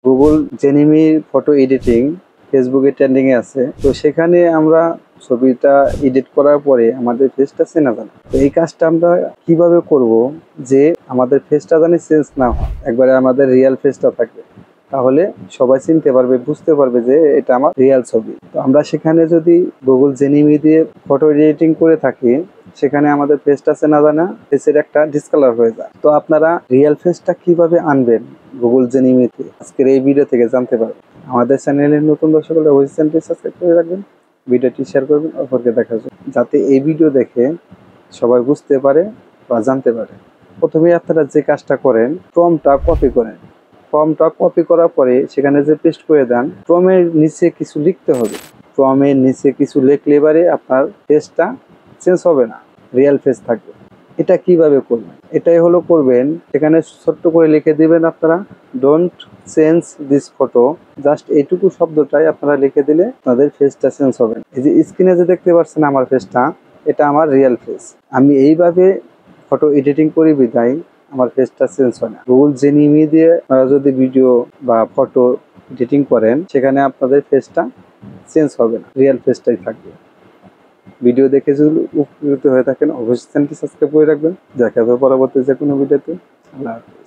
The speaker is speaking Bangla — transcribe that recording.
গুগল জেমিনি ফটো এডিটিং ফেসবুকে ট্রেন্ডিং এ আছে। তো সেখানে আমরা ছবিটা এডিট করার পরে আমাদের ফেসটা চেনা যায় না। তো এই কাজটা আমরা কিভাবে করব যে আমাদের ফেসটা জানি চেঞ্জ না হয়, একবারে আমাদের রিয়েল ফেসটা থাকবে, তাহলে সবাই চিনতে পারবে, বুঝতে পারবে যে এটা আমার রিয়েল ছবি। তো আমরা সেখানে যদি গুগল জেমিনি দিয়ে ফটো এডিটিং করে থাকি, সেখানে আমাদের ফেসটা চেনা যায় না, ফেসের একটা ডিসকালার হয়ে যায়। তো আপনারা রিয়েল ফেসটা কিভাবে আনবেন গুগল জেমিনিতে আজকের এই ভিডিও থেকে জানতে পারবেন। আমাদের চ্যানেলের নতুন দর্শক হলে অবশ্যই চ্যানেলটি সাবস্ক্রাইব করে রাখবেন, ভিডিওটি শেয়ার করবেন অপরকে দেখার জন্য, যাতে এই ভিডিও দেখে সবাই বুঝতে পারে বা জানতে পারে। প্রথমে আপনারা যে কাজটা করেন, ফর্মটা কপি করেন। ফর্মটা কপি করার পরে সেখানে যে পেস্ট করে দেন, ফর্মের নিচে কিছু লিখতে হবে। ফর্মের নিচে কিছু লিখলে এবারে আপনার ফেসটা চেঞ্জ হবে না, রিয়েল ফেস থাকবে। এটা কিভাবে করবেন? এটাই হলো করবেন, এখানে ছোট্ট করে লিখে দিবেন আপনারা don't change this photo, just এইটুকু শব্দটাই আপনারা লিখে দিলে তাদের ফেসটা চেঞ্জ হবে। এই যে স্ক্রিনে যে দেখতে পাচ্ছেন আমার ফেসটা, এটা আমার রিয়েল ফেস। আমি এইভাবে ফটো এডিটিং করি বিধায় আমার ফেসটা চেঞ্জ হয় না। গুগল জেমিনি দিয়ে যদি ভিডিও বা ফটো এডিটিং করেন, সেখানে আপনাদের ফেসটা চেঞ্জ হবে না, রিয়েল ফেসটাই থাকবে। ভিডিও দেখে যদি উপকৃত হয়ে থাকেন অবশ্যই চ্যানেলটি সাবস্ক্রাইব করে রাখবেন। দেখা হবে পরবর্তী যে কোনো ভিডিওতে। আল্লাহ হাফেজ।